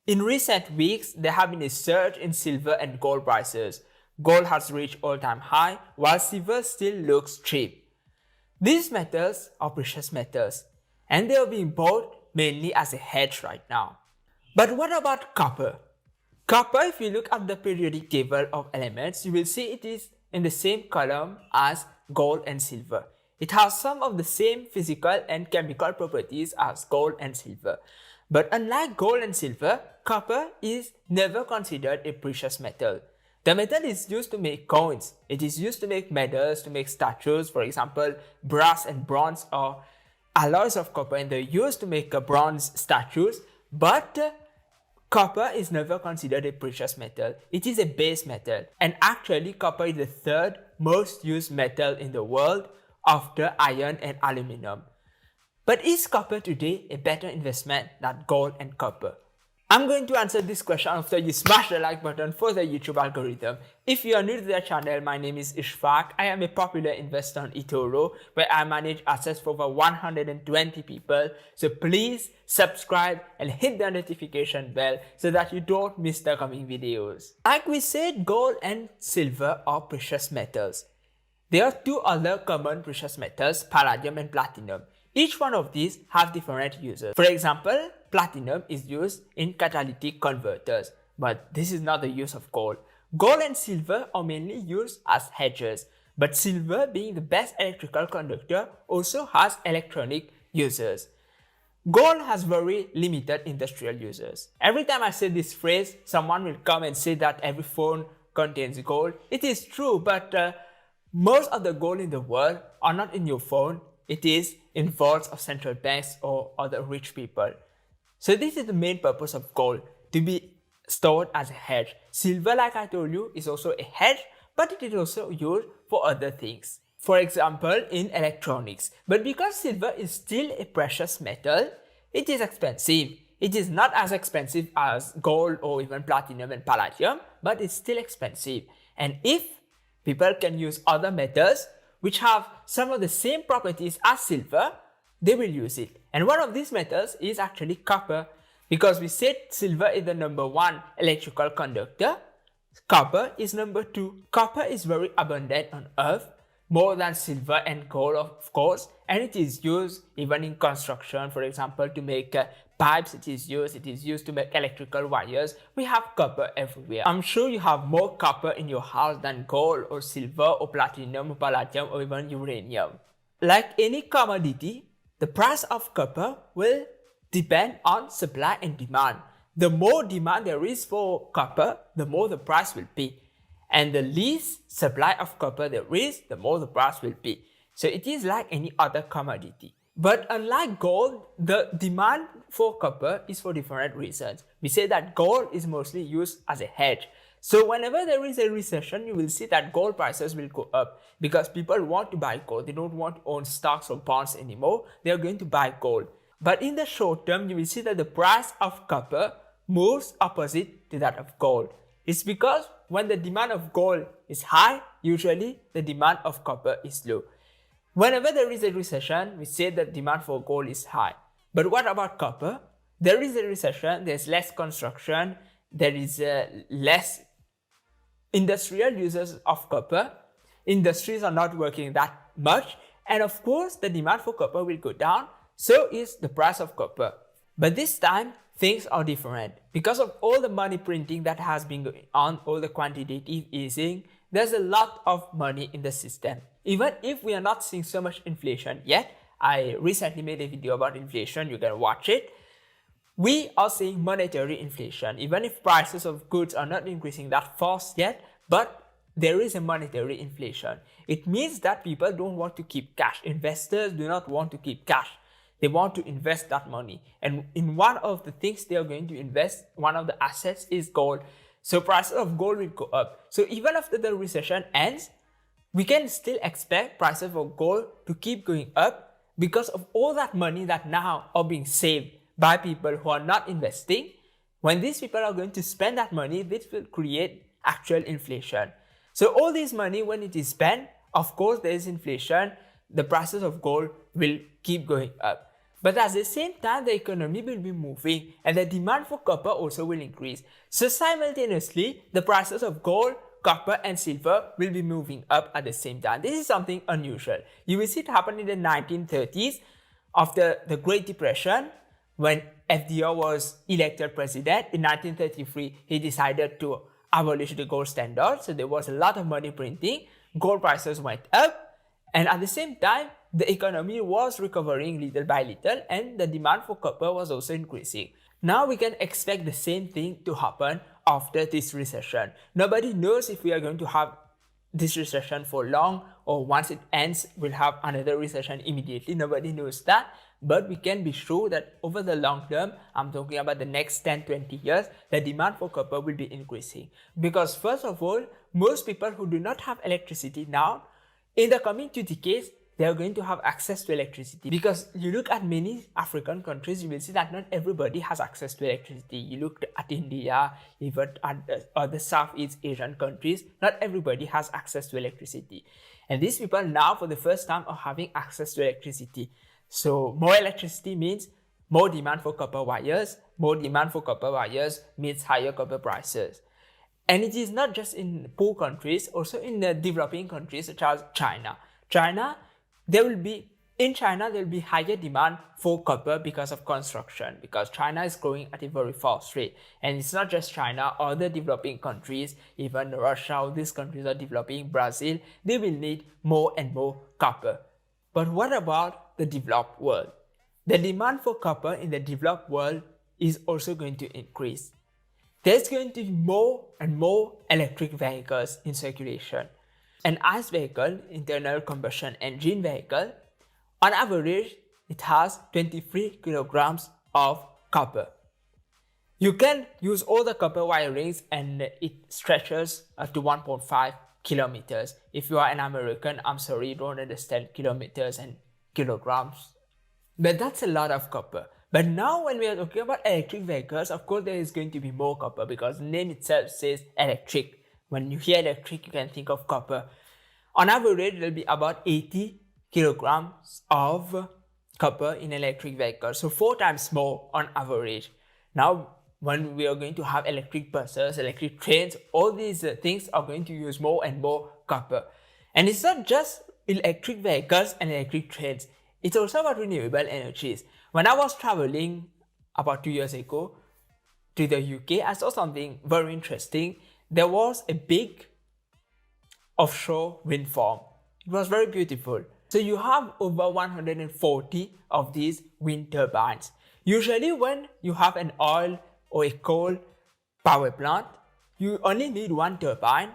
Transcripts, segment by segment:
In recent weeks, there have been a surge in silver and gold prices. Gold has reached all-time high, while silver still looks cheap. These metals are precious metals, and they are being bought mainly as a hedge right now. But what about copper? Copper, if you look at the periodic table of elements, you will see it is in the same column as gold and silver. It has some of the same physical and chemical properties as gold and silver. But unlike gold and silver, copper is never considered a precious metal. The metal is used to make coins. It is used to make medals, to make statues. For example, brass and bronze are alloys of copper, and they're used to make bronze statues. But copper is never considered a precious metal. It is a base metal. And actually, copper is the third most used metal in the world after iron and aluminum. But is copper today a better investment than gold and copper? I'm going to answer this question after you smash the like button for the YouTube algorithm. If you are new to the channel, my name is Ishfaq. I am a popular investor on eToro, where I manage assets for over 120 people. So please subscribe and hit the notification bell so that you don't miss the coming videos. Like we said, gold and silver are precious metals. There are two other common precious metals, palladium and platinum. Each one of these have different uses. For example, platinum is used in catalytic converters, but this is not the use of gold. Gold and silver are mainly used as hedges, but silver, being the best electrical conductor, also has electronic uses. Gold has very limited industrial uses. Every time I say this phrase, someone will come and say that every phone contains gold. It is true, but most of the gold in the world are not in your phone. It is in vaults of central banks or other rich people. So this is the main purpose of gold, to be stored as a hedge. Silver, like I told you, is also a hedge, but it is also used for other things. For example, in electronics. But because silver is still a precious metal, it is expensive. It is not as expensive as gold or even platinum and palladium, but it's still expensive. And if people can use other metals which have some of the same properties as silver, they will use it. And one of these metals is actually copper. Because we said silver is the number one electrical conductor, copper is number two. Copper is very abundant on Earth, more than silver and gold, of course, and it is used even in construction. For example, to make pipes, it is used to make electrical wires. We have copper everywhere. I'm sure you have more copper in your house than gold or silver or platinum or palladium or even uranium. Like any commodity, the price of copper will depend on supply and demand. The more demand there is for copper, the more the price will be. And the least supply of copper there is, the more the price will be. So it is like any other commodity. But unlike gold, the demand for copper is for different reasons. We say that gold is mostly used as a hedge. So whenever there is a recession, you will see that gold prices will go up because people want to buy gold. They don't want to own stocks or bonds anymore. They are going to buy gold. But in the short term, you will see that the price of copper moves opposite to that of gold. It's because when the demand of gold is high, usually the demand of copper is low. Whenever there is a recession, we say that demand for gold is high. But what about copper? There is a recession, there's less construction, there is less industrial uses of copper. Industries are not working that much, and of course the demand for copper will go down, so is the price of copper. But this time, things are different. Because of all the money printing that has been going on, all the quantitative easing, there's a lot of money in the system. Even if we are not seeing so much inflation yet, I recently made a video about inflation, you can watch it. We are seeing monetary inflation, even if prices of goods are not increasing that fast yet, but there is a monetary inflation. It means that people don't want to keep cash. Investors do not want to keep cash. They want to invest that money. And in one of the things they are going to invest, one of the assets is gold. So prices of gold will go up. So even after the recession ends, we can still expect prices of gold to keep going up because of all that money that now are being saved by people who are not investing. When these people are going to spend that money, this will create actual inflation. So all this money, when it is spent, of course there is inflation, the prices of gold will keep going up. But at the same time, the economy will be moving and the demand for copper also will increase. So simultaneously, the prices of gold, copper and silver will be moving up at the same time. This is something unusual. You will see it happen in the 1930s after the Great Depression when FDR was elected president. In 1933, he decided to abolish the gold standard. So there was a lot of money printing. Gold prices went up. And at the same time, the economy was recovering little by little and the demand for copper was also increasing. Now we can expect the same thing to happen after this recession. Nobody knows if we are going to have this recession for long or once it ends, we'll have another recession immediately. Nobody knows that. But we can be sure that over the long term, I'm talking about the next 10-20 years, the demand for copper will be increasing. Because first of all, most people who do not have electricity now, in the coming 2 decades, they are going to have access to electricity. Because you look at many African countries, you will see that not everybody has access to electricity. You look at India, even at other Southeast Asian countries, not everybody has access to electricity. And these people now, for the first time, are having access to electricity. So more electricity means more demand for copper wires. More demand for copper wires means higher copper prices. And it is not just in poor countries, also in the developing countries such as China. There will be higher demand for copper because of construction, because China is growing at a very fast rate. And it's not just China, other developing countries, even Russia, all these countries are developing, Brazil, they will need more and more copper. But what about the developed world? The demand for copper in the developed world is also going to increase. There's going to be more and more electric vehicles in circulation. An ICE vehicle, internal combustion engine vehicle, on average, it has 23 kilograms of copper. You can use all the copper wirings and it stretches up to 1.5 kilometers. If you are an American, I'm sorry, you don't understand kilometers and kilograms. But that's a lot of copper. But now when we are talking about electric vehicles, of course there is going to be more copper because the name itself says electric. When you hear electric, you can think of copper. On average, there will be about 80 kilograms of copper in electric vehicles. So 4 times more on average. Now, when we are going to have electric buses, electric trains, all these things are going to use more and more copper. And it's not just electric vehicles and electric trains. It's also about renewable energies. When I was traveling about 2 years ago to the UK, I saw something very interesting. There was a big offshore wind farm. It was very beautiful. So you have over 140 of these wind turbines. Usually when you have an oil or a coal power plant, you only need one turbine,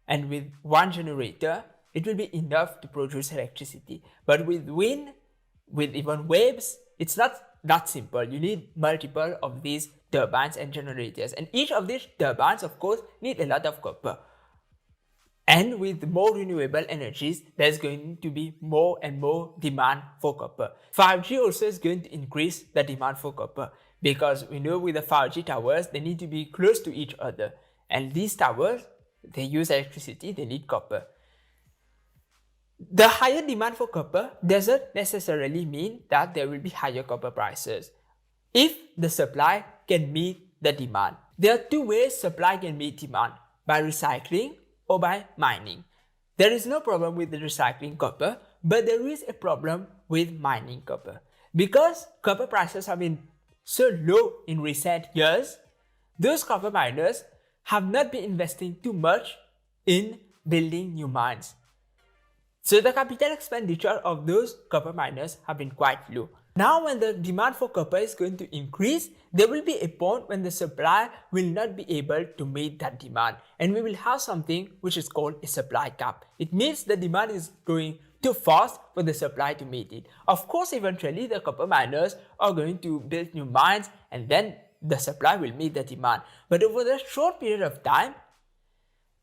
and with one generator, it will be enough to produce electricity. But with wind, with even waves, it's not that simple. You need multiple of these turbines and generators. And each of these turbines, of course, need a lot of copper. And with more renewable energies, there's going to be more and more demand for copper. 5G also is going to increase the demand for copper because we know with the 5G towers, they need to be close to each other. And these towers, they use electricity, they need copper. The higher demand for copper doesn't necessarily mean that there will be higher copper prices if the supply can meet the demand. There are 2 ways supply can meet demand: by recycling or by mining. There is no problem with the recycling copper, but there is a problem with mining copper. Because copper prices have been so low in recent years, those copper miners have not been investing too much in building new mines. So the capital expenditure of those copper miners have been quite low. Now when the demand for copper is going to increase, there will be a point when the supply will not be able to meet that demand. And we will have something which is called a supply cap. It means the demand is going too fast for the supply to meet it. Of course, eventually the copper miners are going to build new mines and then the supply will meet the demand. But over a short period of time,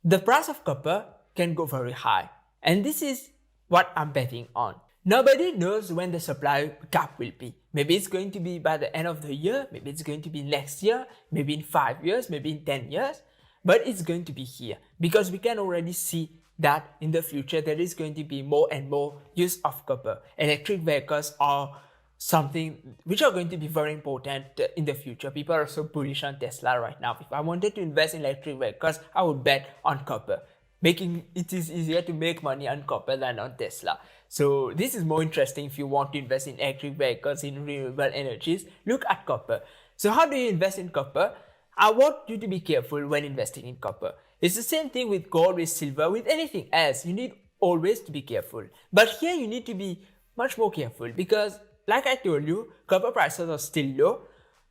the price of copper can go very high. And this is what I'm betting on. Nobody knows when the supply cap will be. Maybe it's going to be by the end of the year, maybe it's going to be next year, maybe in 5 years, maybe in 10 years, but it's going to be here because we can already see that in the future there is going to be more and more use of copper. Electric vehicles are something which are going to be very important in the future. People are so bullish on Tesla right now. If I wanted to invest in electric vehicles, I would bet on copper. Making it is easier to make money on copper than on Tesla. So this is more interesting if you want to invest in electric vehicles, in renewable energies. Look at copper. So how do you invest in copper? I want you to be careful when investing in copper. It's the same thing with gold, with silver, with anything else. You need always to be careful. But here you need to be much more careful because, like I told you, copper prices are still low.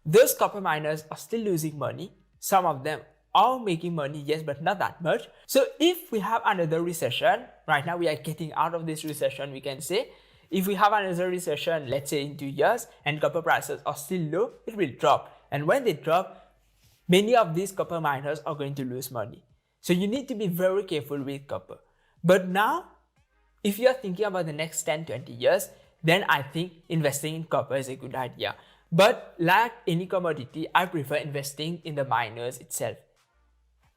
Those copper miners are still losing money. Some of them are making money, yes, but not that much. So if we have another recession, right now we are getting out of this recession, we can say. If we have another recession, let's say in 2 years, and copper prices are still low, it will drop. And when they drop, many of these copper miners are going to lose money. So you need to be very careful with copper. But now, if you are thinking about the next 10-20 years, then I think investing in copper is a good idea. But like any commodity, I prefer investing in the miners itself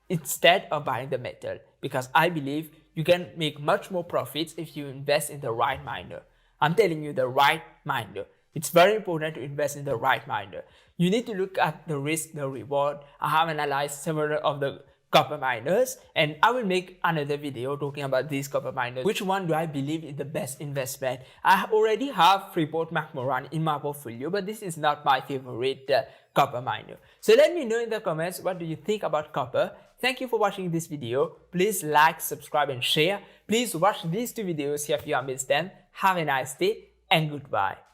instead of buying the metal, because I believe you can make much more profits if you invest in the right miner. I'm telling you, the right miner. It's very important to invest in the right miner. You need to look at the risk, the reward. I have analyzed several of the copper miners, and I will make another video talking about these copper miners. Which one do I believe is the best investment? I already have Freeport-McMoRan in my portfolio, but this is not my favorite copper miner. So let me know in the comments, what do you think about copper? Thank you for watching this video. Please like, subscribe and share. Please watch these two videos here if you have missed them. Have a nice day and goodbye.